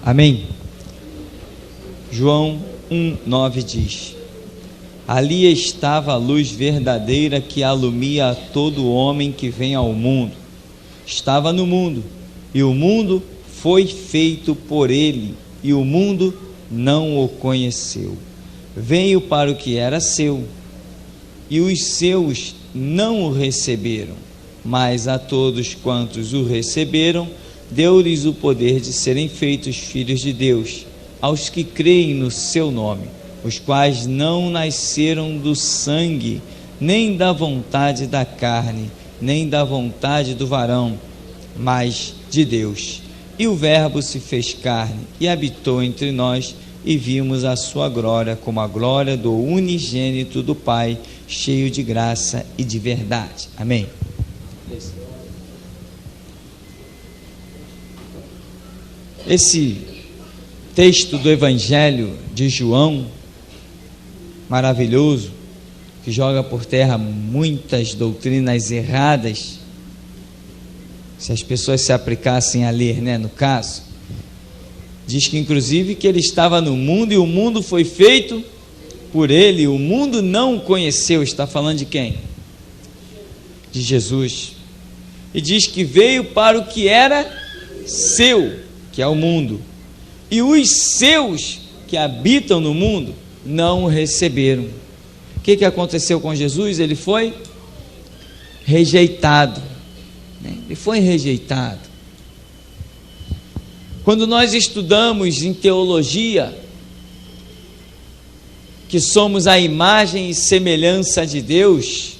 Amém? João 1:9 diz: ali estava a luz verdadeira que alumia a todo homem que vem ao mundo. Estava no mundo, e o mundo foi feito por ele, e o mundo não o conheceu. Veio para o que era seu, e os seus não o receberam, mas a todos quantos o receberam, deu-lhes o poder de serem feitos filhos de Deus, aos que creem no seu nome, os quais não nasceram do sangue, nem da vontade da carne, nem da vontade do varão, mas de Deus. E o Verbo se fez carne e habitou entre nós, e vimos a sua glória como a glória do unigênito do Pai, cheio de graça e de verdade. Amém. Esse texto do Evangelho de João, maravilhoso, que joga por terra muitas doutrinas erradas, se as pessoas se aplicassem a ler, no caso, diz que inclusive que ele estava no mundo e o mundo foi feito por ele, o mundo não o conheceu. Está falando de quem? De Jesus. E diz que veio para o que era seu, que é o mundo, e os seus que habitam no mundo não o receberam. O que aconteceu com Jesus? Ele foi rejeitado. Ele foi rejeitado. Quando nós estudamos em teologia que somos a imagem e semelhança de Deus,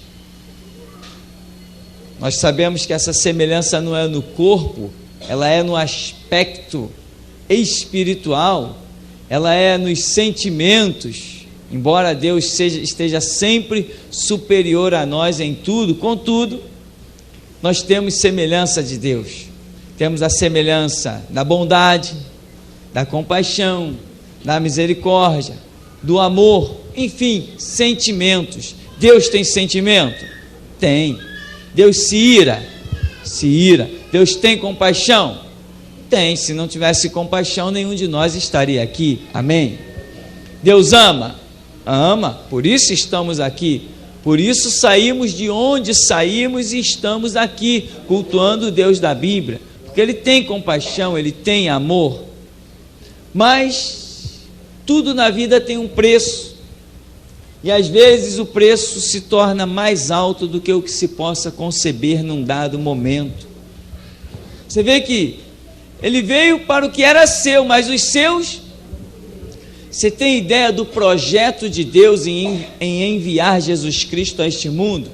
nós sabemos que essa semelhança não é no corpo, ela é no aspecto espiritual, ela é nos sentimentos. Embora Deus esteja sempre superior a nós em tudo, contudo, nós temos semelhança de Deus. Temos a semelhança da bondade, da compaixão, da misericórdia, do amor, enfim, sentimentos. Deus tem sentimento? Tem. Deus se ira? Se ira. Deus tem compaixão? Tem. Se não tivesse compaixão, nenhum de nós estaria aqui. Amém? Deus ama? Ama. Por isso estamos aqui. Por isso saímos de onde saímos e estamos aqui, cultuando o Deus da Bíblia. Porque Ele tem compaixão, Ele tem amor. Mas tudo na vida tem um preço. E às vezes o preço se torna mais alto do que o que se possa conceber num dado momento. Você vê que Ele veio para o que era seu, mas os seus... Você tem ideia do projeto de Deus em enviar Jesus Cristo a este mundo?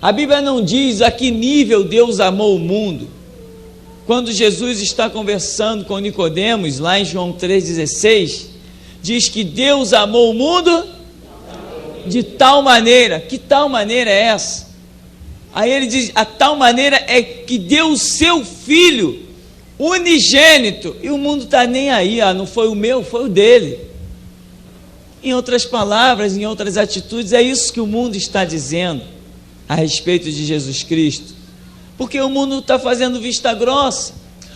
A Bíblia não diz a que nível Deus amou o mundo. Quando Jesus está conversando com Nicodemos, lá em João 3,16, diz que Deus amou o mundo de tal maneira. Que tal maneira é essa? Aí ele diz, a tal maneira é que deu o seu Filho unigênito, e o mundo está nem aí, não foi o meu, foi o dele. Em outras palavras, em outras atitudes, é isso que o mundo está dizendo a respeito de Jesus Cristo, porque o mundo está fazendo vista grossa.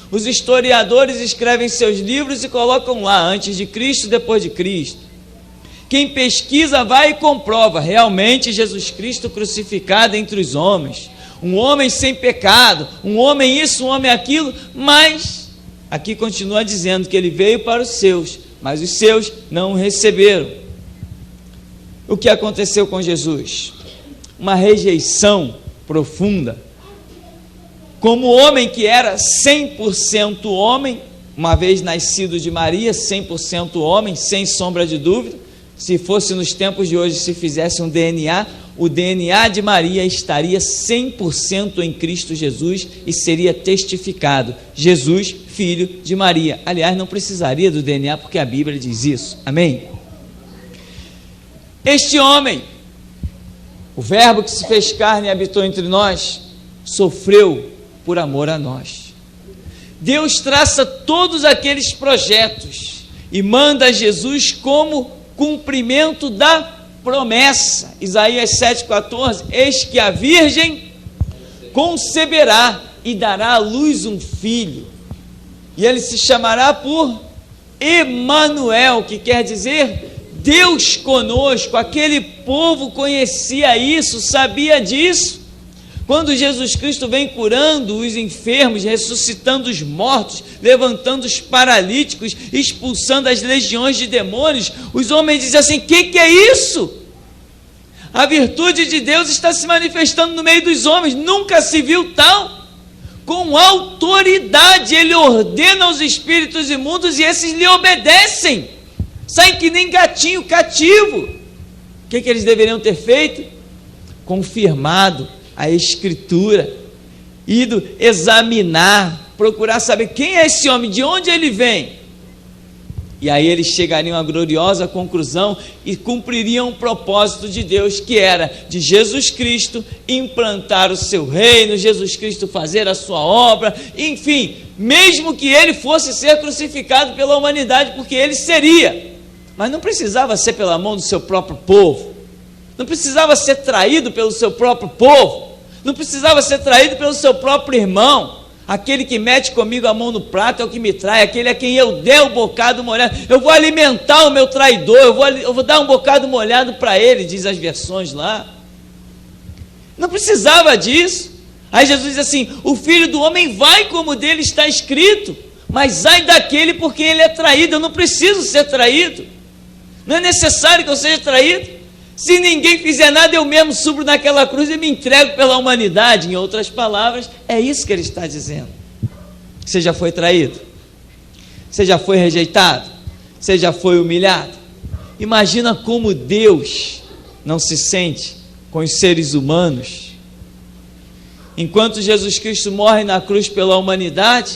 Os historiadores escrevem seus livros e colocam lá, antes de Cristo, depois de Cristo. Quem pesquisa vai e comprova, realmente Jesus Cristo crucificado entre os homens, um homem sem pecado, um homem isso, um homem aquilo, mas aqui continua dizendo que ele veio para os seus, mas os seus não o receberam. O que aconteceu com Jesus? Uma rejeição profunda. Como homem que era 100% homem, uma vez nascido de Maria, 100% homem, sem sombra de dúvida. Se fosse nos tempos de hoje, se fizesse um DNA, o DNA de Maria estaria 100% em Cristo Jesus e seria testificado: Jesus, filho de Maria. Aliás, não precisaria do DNA, porque a Bíblia diz isso. Amém? Este homem, o Verbo que se fez carne e habitou entre nós, sofreu por amor a nós. Deus traça todos aqueles projetos e manda Jesus como cumprimento da promessa. Isaías 7,14: eis que a virgem conceberá e dará à luz um filho. E ele se chamará por Emanuel, que quer dizer Deus conosco. Aquele povo conhecia isso, sabia disso. Quando Jesus Cristo vem curando os enfermos, ressuscitando os mortos, levantando os paralíticos, expulsando as legiões de demônios, os homens dizem assim: que é isso? A virtude de Deus está se manifestando no meio dos homens, nunca se viu tal. Com autoridade ele ordena aos espíritos imundos e esses lhe obedecem, saem que nem gatinho cativo. O que eles deveriam ter feito? Confirmado a Escritura, ido examinar, procurar saber quem é esse homem, de onde ele vem. E aí eles chegariam à gloriosa conclusão e cumpririam o propósito de Deus, que era de Jesus Cristo implantar o seu reino, Jesus Cristo fazer a sua obra, enfim, mesmo que ele fosse ser crucificado pela humanidade, porque ele seria, mas não precisava ser pela mão do seu próprio povo, não precisava ser traído pelo seu próprio povo, não precisava ser traído pelo seu próprio irmão. Aquele que mete comigo a mão no prato é o que me trai, aquele a quem eu der o bocado molhado. Eu vou alimentar o meu traidor, eu vou dar um bocado molhado para ele, diz as versões lá. Não precisava disso. Aí Jesus diz assim: o Filho do Homem vai como dele está escrito, mas ai daquele por quem ele é traído. Eu não preciso ser traído, não é necessário que eu seja traído. Se ninguém fizer nada, eu mesmo subo naquela cruz e me entrego pela humanidade. Em outras palavras, é isso que ele está dizendo. Você já foi traído? Você já foi rejeitado? Você já foi humilhado? Imagina como Deus não se sente com os seres humanos. Enquanto Jesus Cristo morre na cruz pela humanidade,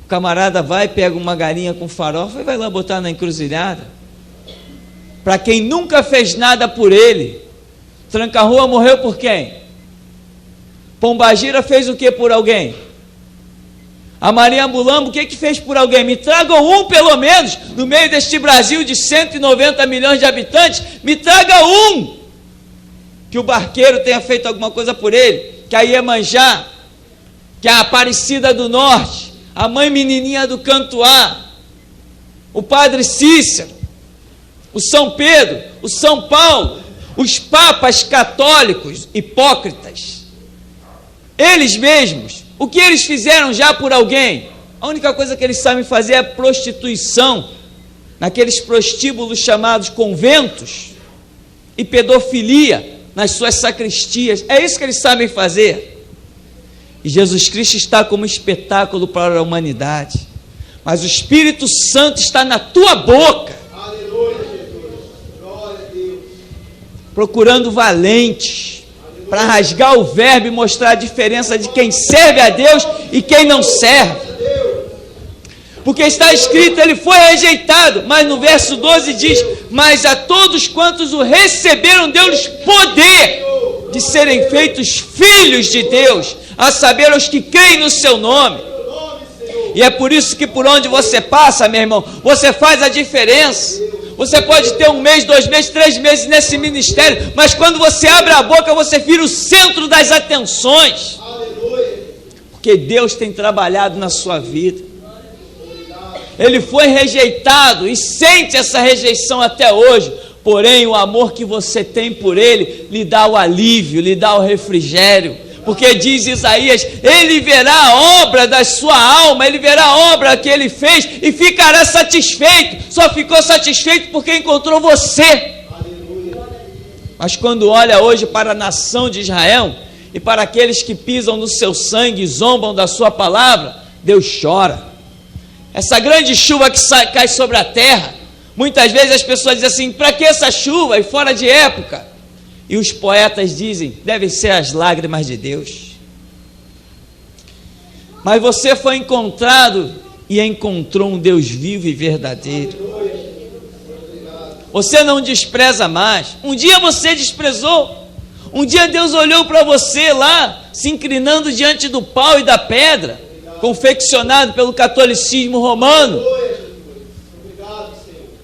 o camarada vai, pega uma galinha com farofa e vai lá botar na encruzilhada. Para quem nunca fez nada por ele. Tranca-Rua morreu por quem? Pombagira fez o que por alguém? A Maria Mulambo, o que fez por alguém? Me tragam um pelo menos, no meio deste Brasil de 190 milhões de habitantes, me traga um, que o barqueiro tenha feito alguma coisa por ele, que a Iemanjá, que a Aparecida do Norte, a mãe menininha do Cantuá, o padre Cícero, o São Pedro, o São Paulo, os papas católicos hipócritas, eles mesmos, o que eles fizeram já por alguém? A única coisa que eles sabem fazer é prostituição, naqueles prostíbulos chamados conventos, e pedofilia nas suas sacristias. É isso que eles sabem fazer. E Jesus Cristo está como espetáculo para a humanidade, mas o Espírito Santo está na tua boca, procurando valentes, para rasgar o verbo e mostrar a diferença de quem serve a Deus e quem não serve. Porque está escrito, ele foi rejeitado, mas no verso 12 diz: mas a todos quantos o receberam, deu-lhes poder de serem feitos filhos de Deus, a saber, os que creem no seu nome. E é por isso que por onde você passa, meu irmão, você faz a diferença. Você pode ter 1 mês, 2 meses, 3 meses nesse ministério, mas quando você abre a boca, você vira o centro das atenções. Porque Deus tem trabalhado na sua vida. Ele foi rejeitado e sente essa rejeição até hoje, porém o amor que você tem por ele lhe dá o alívio, lhe dá o refrigério. Porque diz Isaías, ele verá a obra da sua alma, ele verá a obra que ele fez e ficará satisfeito. Só ficou satisfeito porque encontrou você. Mas quando olha hoje para a nação de Israel e para aqueles que pisam no seu sangue e zombam da sua palavra, Deus chora. Essa grande chuva que cai sobre a terra, muitas vezes as pessoas dizem assim: para que essa chuva? E fora de época. E os poetas dizem: devem ser as lágrimas de Deus. Mas você foi encontrado e encontrou um Deus vivo e verdadeiro. Você não despreza mais. Um dia você desprezou. Um dia Deus olhou para você lá, se inclinando diante do pau e da pedra, confeccionado pelo catolicismo romano.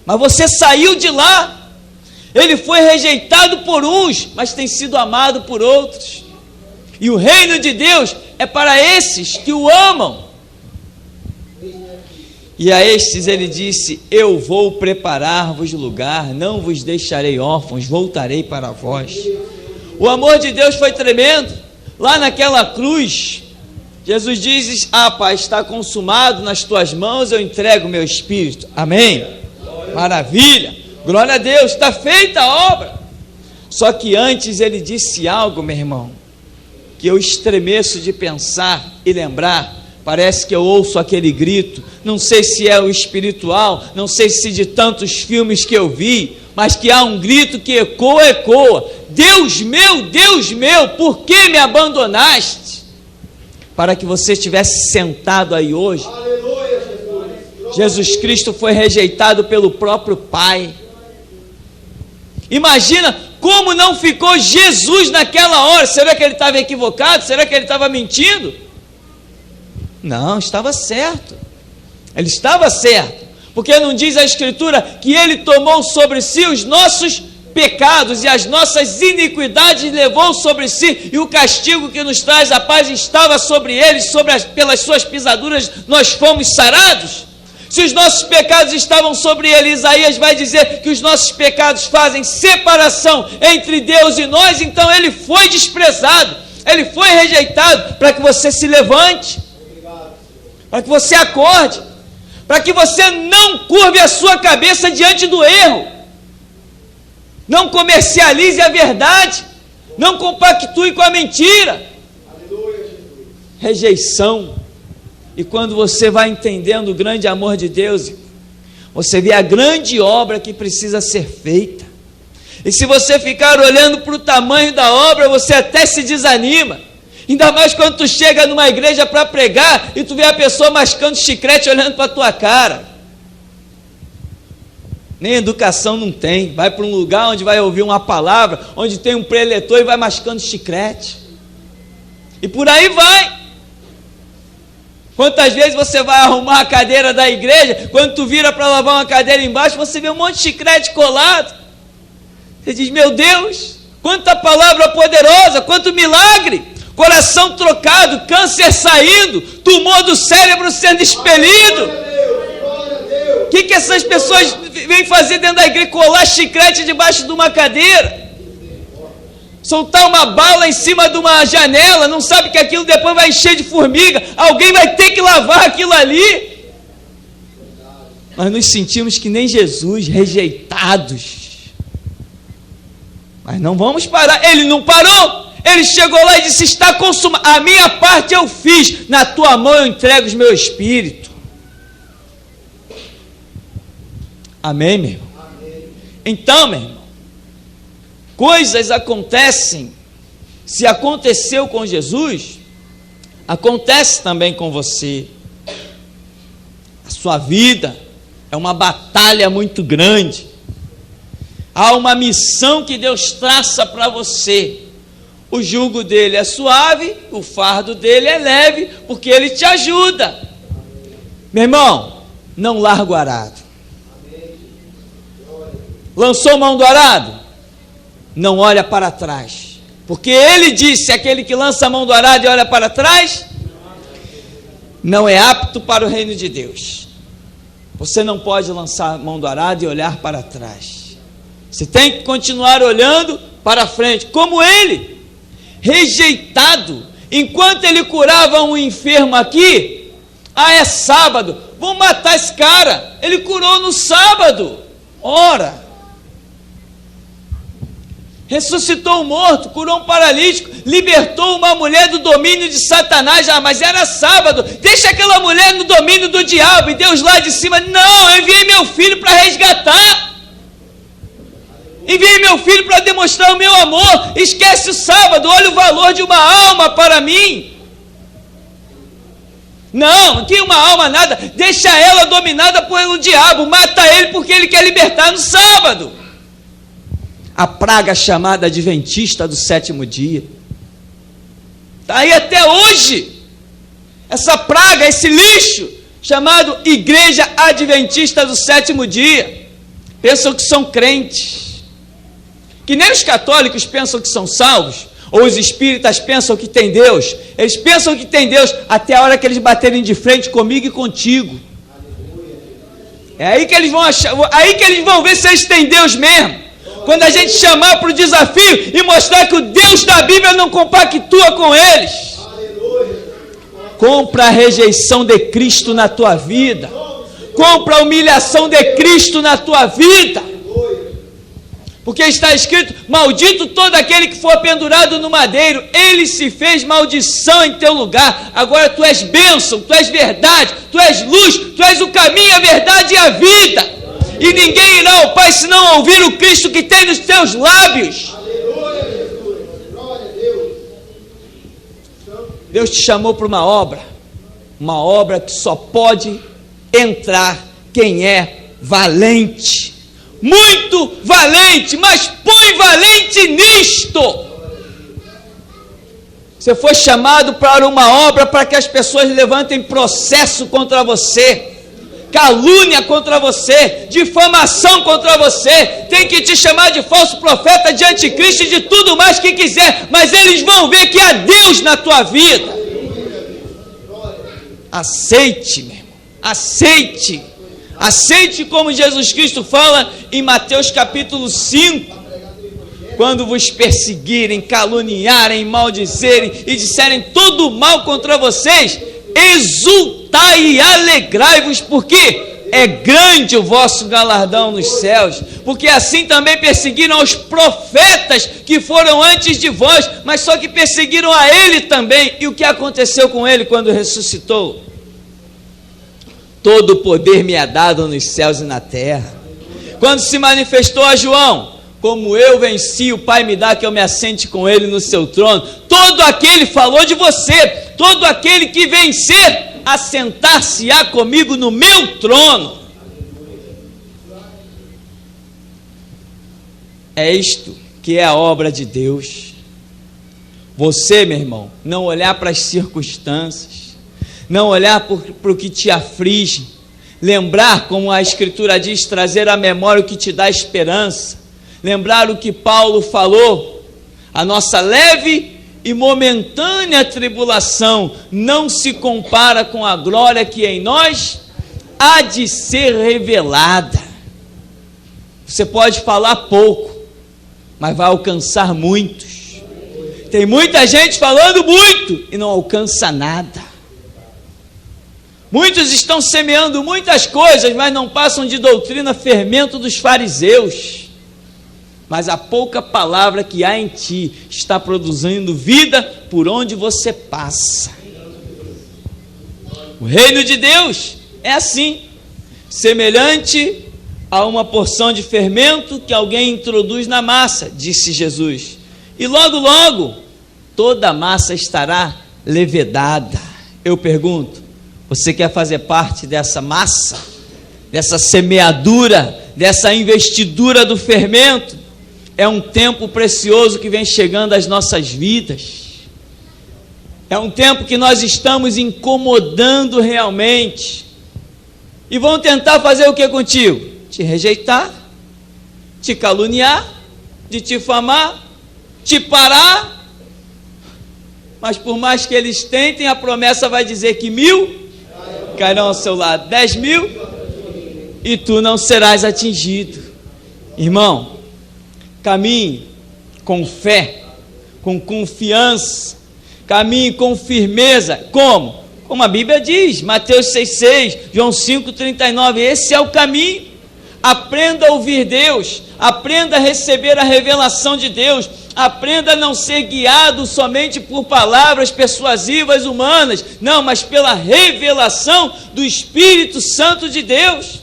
Mas você saiu de lá. Ele foi rejeitado por uns, mas tem sido amado por outros. E o reino de Deus é para esses que o amam. E a estes ele disse: eu vou preparar-vos lugar, não vos deixarei órfãos, voltarei para vós. O amor de Deus foi tremendo. Lá naquela cruz, Jesus diz: ah, Pai, está consumado, nas tuas mãos eu entrego o meu espírito. Amém? Maravilha, glória a Deus, está feita a obra. Só que antes ele disse algo, meu irmão, que eu estremeço de pensar e lembrar. Parece que eu ouço aquele grito, não sei se é o espiritual, não sei se de tantos filmes que eu vi, mas que há um grito que ecoa: Deus meu, por que me abandonaste? Para que você estivesse sentado aí hoje. Aleluia, Jesus. Jesus Cristo foi rejeitado pelo próprio Pai. Imagina como não ficou Jesus naquela hora. Será que ele estava equivocado? Será que ele estava mentindo? Não, estava certo. Ele estava certo. Porque não diz a Escritura que ele tomou sobre si os nossos pecados e as nossas iniquidades levou sobre si, e o castigo que nos traz a paz estava sobre ele, pelas suas pisaduras nós fomos sarados. Se os nossos pecados estavam sobre ele, Isaías vai dizer que os nossos pecados fazem separação entre Deus e nós, então ele foi desprezado, ele foi rejeitado, para que você se levante, para que você acorde, para que você não curve a sua cabeça diante do erro, não comercialize a verdade, não compactue com a mentira. Rejeição. E quando você vai entendendo o grande amor de Deus, você vê a grande obra que precisa ser feita. E se você ficar olhando para o tamanho da obra, você até se desanima. Ainda mais quando tu chega numa igreja para pregar e tu vê a pessoa mascando chiclete olhando para a tua cara. Nem educação não tem. Vai para um lugar onde vai ouvir uma palavra, onde tem um preletor e vai mascando chiclete. E por aí vai. Quantas vezes você vai arrumar a cadeira da igreja, quando tu vira para lavar uma cadeira embaixo, você vê um monte de chiclete colado. Você diz: meu Deus, quanta palavra poderosa, quanto milagre. Coração trocado, câncer saindo, tumor do cérebro sendo expelido. O que essas pessoas vêm fazer dentro da igreja? Colar chiclete debaixo de uma cadeira, soltar uma bala em cima de uma janela, não sabe que aquilo depois vai encher de formiga, alguém vai ter que lavar aquilo ali. Nós nos sentimos que nem Jesus, rejeitados. Mas não vamos parar. Ele não parou. Ele chegou lá e disse: está consumado, a minha parte eu fiz, na tua mão eu entrego o meu espírito. Amém, meu irmão? Amém. Então, meu irmão, coisas acontecem. Se aconteceu com Jesus, acontece também com você. A sua vida é uma batalha muito grande. Há uma missão que Deus traça para você. O jugo dele é suave, o fardo dele é leve, porque ele te ajuda. Meu irmão, não larga o arado. Lançou mão do arado? Não olha para trás, porque ele disse: aquele que lança a mão do arado e olha para trás, não é apto para o reino de Deus. Você não pode lançar a mão do arado e olhar para trás. Você tem que continuar olhando para frente, como ele. Rejeitado, enquanto ele curava um enfermo aqui. Ah, é sábado, vão matar esse cara. Ele curou no sábado. Ora, ressuscitou um morto, curou um paralítico, libertou uma mulher do domínio de Satanás. Ah, mas era sábado, deixa aquela mulher no domínio do diabo. E Deus lá de cima: não, eu enviei meu filho para resgatar. Enviei meu filho para demonstrar o meu amor. Esquece o sábado, olha o valor de uma alma para mim. Não, que uma alma nada, deixa ela dominada pelo diabo, mata ele porque ele quer libertar no sábado. A praga chamada adventista do sétimo dia, está aí até hoje. Essa praga, esse lixo chamado Igreja Adventista do Sétimo Dia. Pensam que são crentes, que nem os católicos pensam que são salvos, ou os espíritas pensam que tem Deus. Eles pensam que tem Deus até a hora que eles baterem de frente comigo e contigo. É aí que eles vão achar, aí que eles vão ver se eles têm Deus mesmo. Quando a gente chamar para o desafio e mostrar que o Deus da Bíblia não compactua com eles. Compra a rejeição de Cristo na tua vida. Compra a humilhação de Cristo na tua vida. Porque está escrito: maldito todo aquele que for pendurado no madeiro. Ele se fez maldição em teu lugar. Agora tu és bênção, tu és verdade, tu és luz, tu és o caminho, a verdade e a vida. E ninguém irá ao Pai se não ouvir o Cristo que tem nos teus lábios. Deus te chamou para uma obra que só pode entrar quem é valente, muito valente, mas põe valente nisto. Você foi chamado para uma obra para que as pessoas levantem processo contra você, calúnia contra você, difamação contra você, tem que te chamar de falso profeta, de anticristo e de tudo mais que quiser, mas eles vão ver que há Deus na tua vida. Aceite, meu irmão, aceite como Jesus Cristo fala em Mateus capítulo 5, quando vos perseguirem, caluniarem, maldizerem e disserem todo mal contra vocês, exultai e alegrai-vos, porque é grande o vosso galardão nos céus, porque assim também perseguiram os profetas que foram antes de vós, mas só que perseguiram a ele também. E o que aconteceu com ele quando ressuscitou? Todo o poder me é dado nos céus e na terra. Quando se manifestou a João: como eu venci, o Pai me dá que eu me assente com ele no seu trono. Todo aquele falou de você, todo aquele que vencer, assentar-se-á comigo no meu trono. É isto que é a obra de Deus. Você, meu irmão, não olhar para as circunstâncias, não olhar para o que te aflige, lembrar, como a Escritura diz, trazer à memória o que te dá esperança, lembrar o que Paulo falou: a nossa leve e momentânea tribulação não se compara com a glória que em nós há de ser revelada. Você pode falar pouco, mas vai alcançar muitos. Tem muita gente falando muito e não alcança nada. Muitos estão semeando muitas coisas, mas não passam de doutrina, fermento dos fariseus. Mas a pouca palavra que há em ti está produzindo vida por onde você passa. O reino de Deus é assim, semelhante a uma porção de fermento que alguém introduz na massa, disse Jesus. E logo, logo, toda a massa estará levedada. Eu pergunto: você quer fazer parte dessa massa, dessa semeadura, dessa investidura do fermento? É um tempo precioso que vem chegando às nossas vidas. É um tempo que nós estamos incomodando realmente. E vão tentar fazer o que contigo? Te rejeitar, te caluniar, de te difamar, te parar. Mas por mais que eles tentem, a promessa vai dizer que 1000 cairão ao seu lado, 10.000, e tu não serás atingido. Irmão, caminhe com fé, com confiança, caminhe com firmeza. Como? Como a Bíblia diz, Mateus 6,6, João 5,39, esse é o caminho. Aprenda a ouvir Deus, aprenda a receber a revelação de Deus, aprenda a não ser guiado somente por palavras persuasivas humanas, não, mas pela revelação do Espírito Santo de Deus.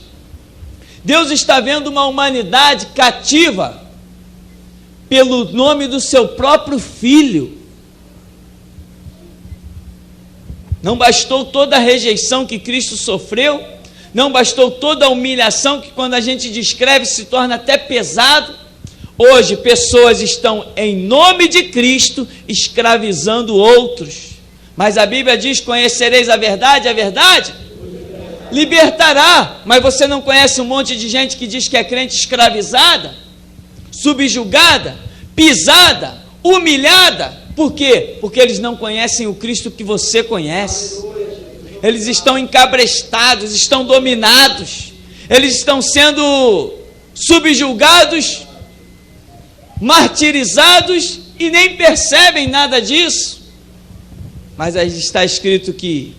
Deus está vendo uma humanidade cativa pelo nome do seu próprio Filho. Não bastou toda a rejeição que Cristo sofreu, não bastou toda a humilhação que, quando a gente descreve, se torna até pesado. Hoje pessoas estão, em nome de Cristo, escravizando outros. Mas a Bíblia diz: conhecereis a verdade libertará. Mas você não conhece um monte de gente que diz que é crente escravizada, subjugada, pisada, humilhada? Por quê? Porque eles não conhecem o Cristo que você conhece. Eles estão encabrestados, estão dominados. eles estão sendo subjugados, martirizados e nem percebem nada disso. Mas aí está escrito que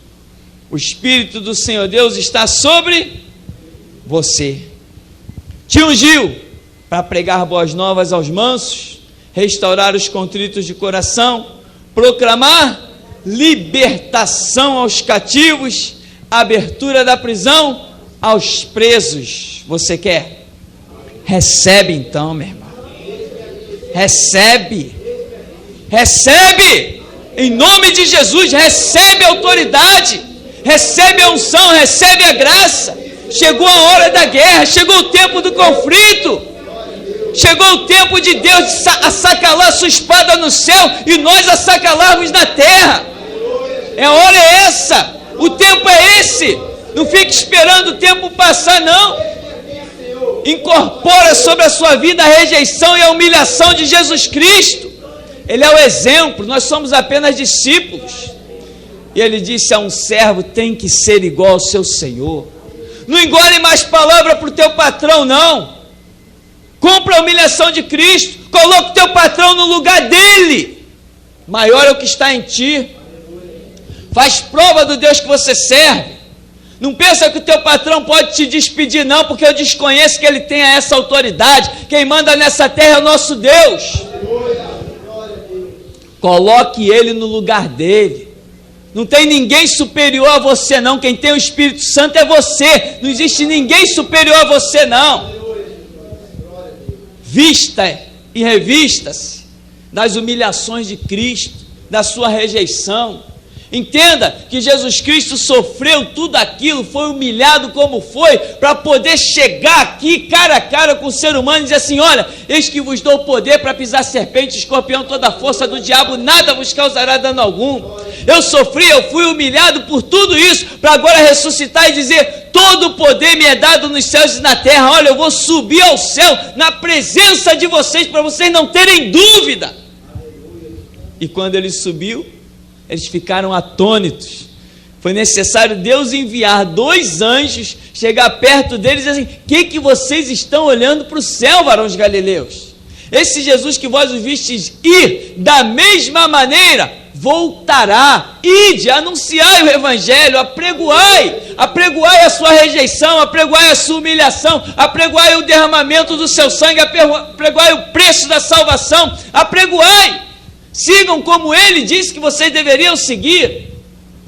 o Espírito do Senhor Deus está sobre você. Te ungiu para pregar boas novas aos mansos, restaurar os contritos de coração, proclamar libertação aos cativos, abertura da prisão aos presos. Você quer? Recebe então, meu irmão. Recebe. Recebe. Em nome de Jesus, recebe a autoridade, recebe a unção, recebe a graça. Chegou a hora da guerra, chegou o tempo do conflito, chegou o tempo de Deus assacalar sua espada no céu e nós assacalarmos na terra. A hora é essa, o tempo é esse. Não fique esperando o tempo passar, não. Incorpora sobre a sua vida a rejeição e a humilhação de Jesus Cristo. Ele é o exemplo, nós somos apenas discípulos. E ele disse a um servo: tem que ser igual ao seu Senhor. Não engole mais palavra para o teu patrão, não. Compra a humilhação de Cristo, coloca o teu patrão no lugar dele. Maior é o que está em ti. Faz prova do Deus que você serve. Não pensa que o teu patrão pode te despedir, não, porque eu desconheço que ele tenha essa autoridade. Quem manda nessa terra é o nosso Deus. Coloque ele no lugar dele. Não tem ninguém superior a você, não. Quem tem o Espírito Santo é você. Não existe ninguém superior a você, não. Vista e revista-se das humilhações de Cristo, da sua rejeição. Entenda que Jesus Cristo sofreu tudo aquilo, foi humilhado como foi, para poder chegar aqui cara a cara com o ser humano e dizer assim: olha, eis que vos dou poder para pisar serpente, escorpião, toda a força do diabo, nada vos causará dano algum. Eu sofri, eu fui humilhado por tudo isso, para agora ressuscitar e dizer: todo o poder me é dado nos céus e na terra. Olha, eu vou subir ao céu na presença de vocês, para vocês não terem dúvida. E quando ele subiu, eles ficaram atônitos. Foi necessário Deus enviar 2 anjos, chegar perto deles e dizer assim: que vocês estão olhando para o céu, varões galileus? Esse Jesus que vós o vistes ir, da mesma maneira voltará. Ide, anunciai o evangelho, apregoai a sua rejeição, apregoai a sua humilhação, apregoai o derramamento do seu sangue, apregoai o preço da salvação, apregoai. Sigam como ele disse que vocês deveriam seguir.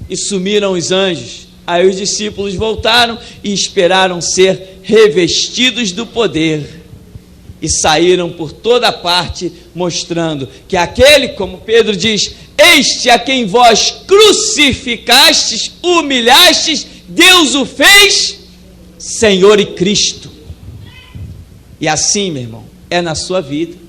E sumiram os anjos. Aí os discípulos voltaram e esperaram ser revestidos do poder. E saíram por toda parte, mostrando que aquele, como Pedro diz, este a quem vós crucificastes, humilhastes, Deus o fez Senhor e Cristo. E assim, meu irmão, é na sua vida.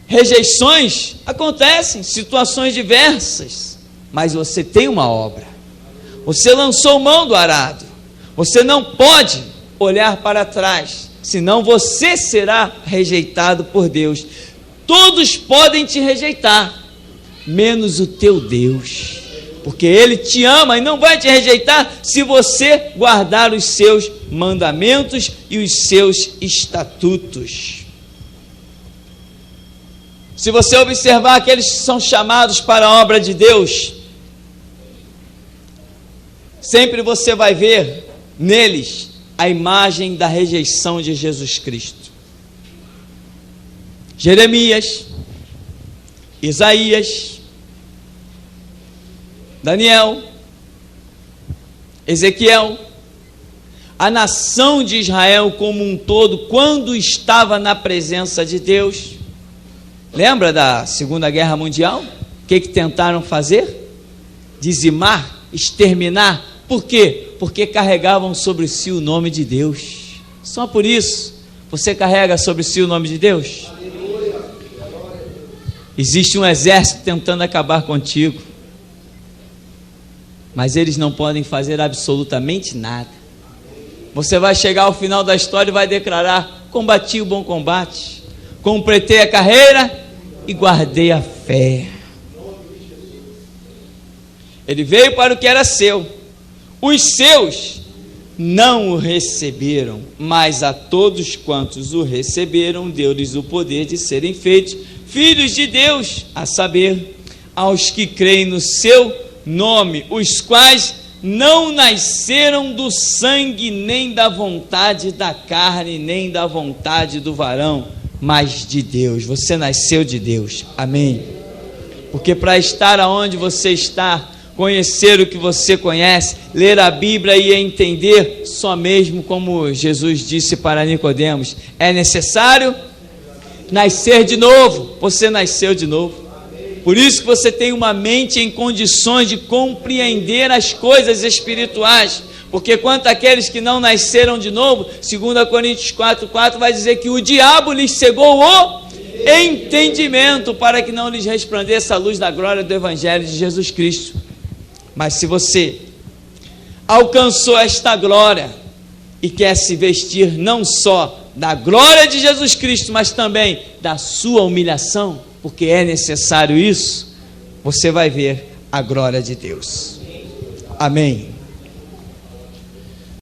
Rejeições acontecem, situações diversas, mas você tem uma obra. Você lançou mão do arado. Você não pode olhar para trás, senão você será rejeitado por Deus. Todos podem te rejeitar, menos o teu Deus, porque Ele te ama e não vai te rejeitar se você guardar os seus mandamentos e os seus estatutos. Se você observar aqueles que são chamados para a obra de Deus, sempre você vai ver neles a imagem da rejeição de Jesus Cristo. Jeremias, Isaías, Daniel, Ezequiel, a nação de Israel como um todo, quando estava na presença de Deus. Lembra da Segunda Guerra Mundial? O que tentaram fazer? Dizimar, exterminar. Por quê? Porque carregavam sobre si o nome de Deus. Só por isso, você carrega sobre si o nome de Deus? Existe um exército tentando acabar contigo, mas eles não podem fazer absolutamente nada. Você vai chegar ao final da história e vai declarar: combati o bom combate, completei a carreira e guardei a fé. Ele veio para o que era seu. Os seus não o receberam, mas a todos quantos o receberam, deu-lhes o poder de serem feitos filhos de Deus, a saber, aos que creem no seu nome, os quais não nasceram do sangue, nem da vontade da carne, nem da vontade do varão, mas de Deus. Você nasceu de Deus, amém? Porque para estar aonde você está, conhecer o que você conhece, ler a Bíblia e entender, só mesmo como Jesus disse para Nicodemos, é necessário nascer de novo. Você nasceu de novo. Por isso que você tem uma mente em condições de compreender as coisas espirituais, porque quanto àqueles que não nasceram de novo, 2 Coríntios 4,4 vai dizer que o diabo lhes cegou o entendimento, para que não lhes resplandeça a luz da glória do Evangelho de Jesus Cristo. Mas se você alcançou esta glória e quer se vestir não só da glória de Jesus Cristo, mas também da sua humilhação, porque é necessário isso, você vai ver a glória de Deus. Amém.